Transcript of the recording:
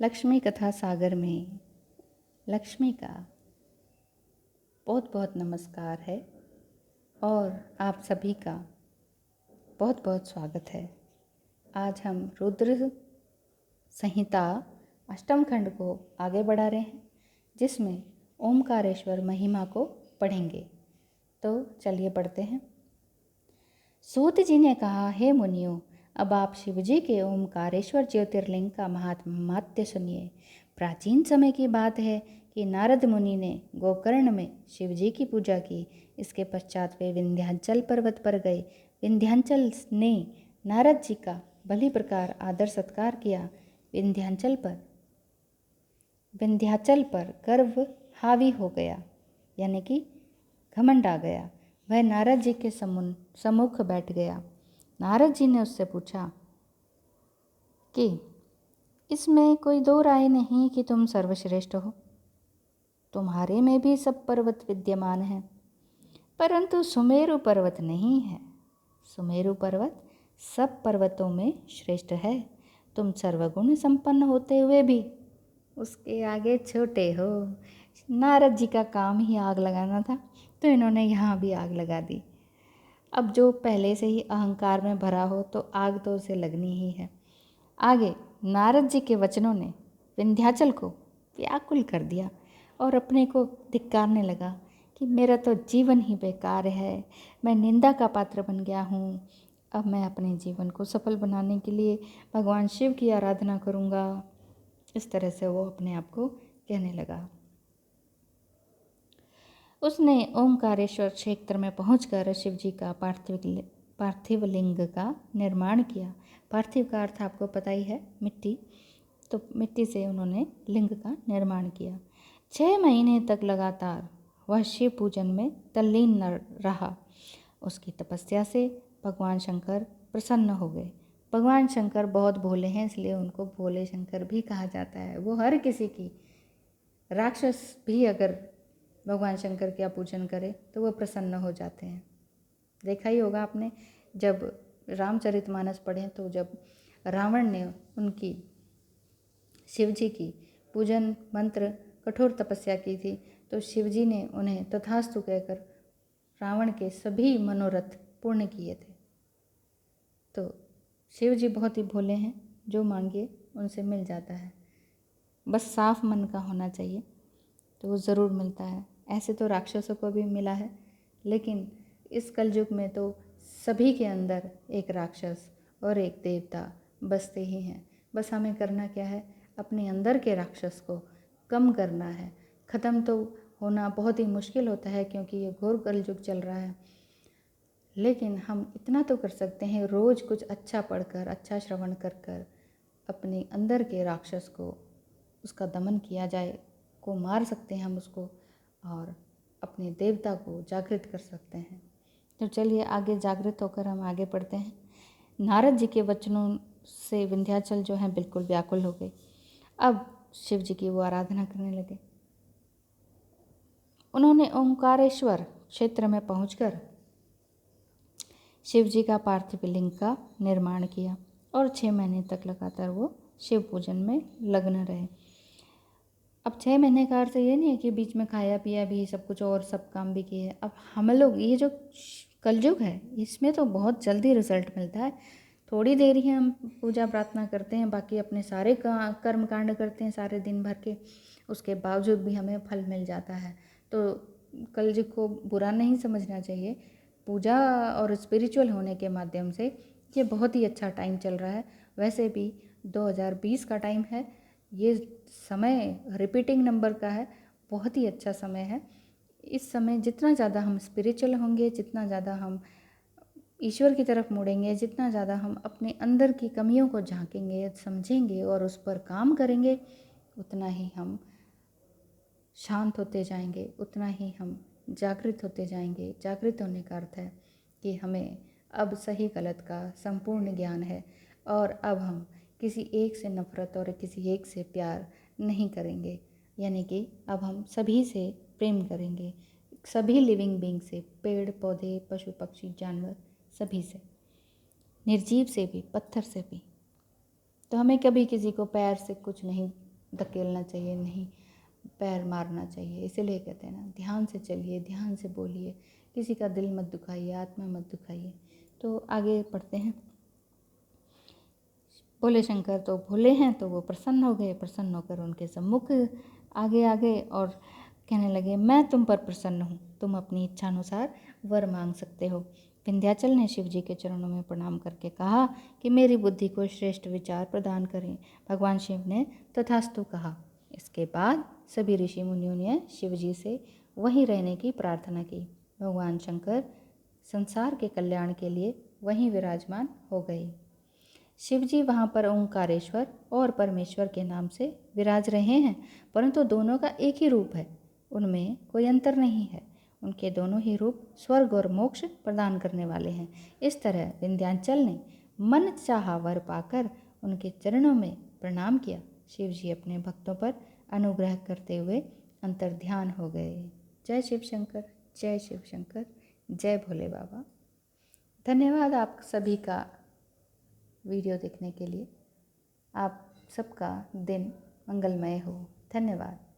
लक्ष्मी कथा सागर में लक्ष्मी का बहुत बहुत नमस्कार है और आप सभी का बहुत बहुत स्वागत है। आज हम रुद्र संहिता अष्टम खंड को आगे बढ़ा रहे हैं, जिसमें ओमकारेश्वर महिमा को पढ़ेंगे। तो चलिए पढ़ते हैं। सूत जी ने कहा, हे मुनियों, अब आप शिवजी के ओमकारेश्वर ज्योतिर्लिंग का महात्म्य सुनिए। प्राचीन समय की बात है कि नारद मुनि ने गोकर्ण में शिवजी की पूजा की। इसके पश्चात वे विंध्याचल पर्वत पर गए। विंध्याचल ने नारद जी का भली प्रकार आदर सत्कार किया। विंध्याचल पर गर्व हावी हो गया, यानी कि घमंड आ गया। वह नारद जी के सम्मुख बैठ गया। नारद जी ने उससे पूछा कि इसमें कोई दो राय नहीं कि तुम सर्वश्रेष्ठ हो। तुम्हारे में भी सब पर्वत विद्यमान हैं, परंतु सुमेरु पर्वत नहीं है। सुमेरु पर्वत सब पर्वतों में श्रेष्ठ है। तुम सर्वगुण संपन्न होते हुए भी उसके आगे छोटे हो। नारद जी का काम ही आग लगाना था, तो इन्होंने यहाँ भी आग लगा दी। अब जो पहले से ही अहंकार में भरा हो तो आग तो उसे लगनी ही है। आगे नारद जी के वचनों ने विंध्याचल को व्याकुल कर दिया और अपने को धिक्कारने लगा कि मेरा तो जीवन ही बेकार है, मैं निंदा का पात्र बन गया हूँ। अब मैं अपने जीवन को सफल बनाने के लिए भगवान शिव की आराधना करूँगा। इस तरह से वो अपने आप को कहने लगा। उसने ओमकारेश्वर क्षेत्र में पहुंचकर शिव जी का पार्थिव लिंग का निर्माण किया। पार्थिव का अर्थ आपको पता ही है, मिट्टी। तो मिट्टी से उन्होंने लिंग का निर्माण किया। 6 महीने तक लगातार वह शिव पूजन में तल्लीन रहा। उसकी तपस्या से भगवान शंकर प्रसन्न हो गए। भगवान शंकर बहुत भोले हैं, इसलिए उनको भोले शंकर भी कहा जाता है। वो हर किसी की, राक्षस भी अगर भगवान शंकर का पूजन करे तो वो प्रसन्न हो जाते हैं। देखा ही होगा आपने, जब रामचरितमानस पढ़ें तो जब रावण ने उनकी शिव जी की पूजन मंत्र कठोर तपस्या की थी, तो शिव जी ने उन्हें तथास्तु कहकर रावण के सभी मनोरथ पूर्ण किए थे। तो शिव जी बहुत ही भोले हैं, जो मांगिए उनसे मिल जाता है। बस साफ मन का होना चाहिए तो वो ज़रूर मिलता है। ऐसे तो राक्षसों को भी मिला है, लेकिन इस कलयुग में तो सभी के अंदर एक राक्षस और एक देवता बसते ही हैं। बस हमें करना क्या है, अपने अंदर के राक्षस को कम करना है। ख़त्म तो होना बहुत ही मुश्किल होता है, क्योंकि ये घोर कलयुग चल रहा है। लेकिन हम इतना तो कर सकते हैं, रोज़ कुछ अच्छा पढ़कर, अच्छा श्रवण कर कर अपने अंदर के राक्षस को, उसका दमन किया जाए, को मार सकते हैं हम उसको, और अपने देवता को जागृत कर सकते हैं। तो चलिए आगे जागृत होकर हम आगे पढ़ते हैं। नारद जी के वचनों से विंध्याचल जो है बिल्कुल व्याकुल हो गई। अब शिव जी की वो आराधना करने लगे। उन्होंने ओंकारेश्वर क्षेत्र में पहुंचकर शिव जी का पार्थिव लिंग का निर्माण किया और 6 महीने तक लगातार वो शिव पूजन में लग्न रहे। अब 6 महीने का अर्थ ये नहीं है कि बीच में खाया पिया भी, सब कुछ और सब काम भी किए। अब हम लोग, ये जो कलयुग है, इसमें तो बहुत जल्दी रिजल्ट मिलता है। थोड़ी देर ही हम पूजा प्रार्थना करते हैं, बाकी अपने सारे कर्म कांड करते हैं सारे दिन भर के, उसके बावजूद भी हमें फल मिल जाता है। तो कलयुग को बुरा नहीं समझना चाहिए। पूजा और स्पिरिचुअल होने के माध्यम से ये बहुत ही अच्छा टाइम चल रहा है। वैसे भी 2020 का टाइम है, ये समय रिपीटिंग नंबर का है, बहुत ही अच्छा समय है। इस समय जितना ज़्यादा हम स्पिरिचुअल होंगे, जितना ज़्यादा हम ईश्वर की तरफ मुड़ेंगे, जितना ज़्यादा हम अपने अंदर की कमियों को झांकेंगे, समझेंगे और उस पर काम करेंगे, उतना ही हम शांत होते जाएंगे, उतना ही हम जागृत होते जाएंगे। जागृत होने का अर्थ है कि हमें अब सही गलत का संपूर्ण ज्ञान है, और अब हम किसी एक से नफरत और किसी एक से प्यार नहीं करेंगे। यानी कि अब हम सभी से प्रेम करेंगे, सभी लिविंग बीइंग से, पेड़ पौधे पशु पक्षी जानवर, सभी से, निर्जीव से भी, पत्थर से भी। तो हमें कभी किसी को पैर से कुछ नहीं धकेलना चाहिए, नहीं पैर मारना चाहिए। इसीलिए कहते हैं ना, ध्यान से चलिए, ध्यान से बोलिए, किसी का दिल मत दुखाइए, आत्मा मत दुखाइए। तो आगे पढ़ते हैं। बोले शंकर तो भोले हैं, तो वो प्रसन्न हो गए। प्रसन्न होकर उनके सम्मुख आगे आ गए और कहने लगे, मैं तुम पर प्रसन्न हूँ, तुम अपनी इच्छा अनुसार वर मांग सकते हो। विंध्याचल ने शिव जी के चरणों में प्रणाम करके कहा कि मेरी बुद्धि को श्रेष्ठ विचार प्रदान करें। भगवान शिव ने तथास्तु कहा। इसके बाद सभी ऋषि मुनियों ने शिव जी से वहीं रहने की प्रार्थना की। भगवान शंकर संसार के कल्याण के लिए वहीं विराजमान हो गए। शिव जी वहाँ पर ओंकारेश्वर और परमेश्वर के नाम से विराज रहे हैं, परंतु दोनों का एक ही रूप है, उनमें कोई अंतर नहीं है। उनके दोनों ही रूप स्वर्ग और मोक्ष प्रदान करने वाले हैं। इस तरह विंध्याचल ने मन चाहा वर पाकर उनके चरणों में प्रणाम किया। शिव जी अपने भक्तों पर अनुग्रह करते हुए अंतर्ध्यान हो गए। जय शिव शंकर, जय शिव शंकर, जय भोले बाबा। धन्यवाद आप सभी का वीडियो देखने के लिए। आप सबका दिन मंगलमय हो। धन्यवाद।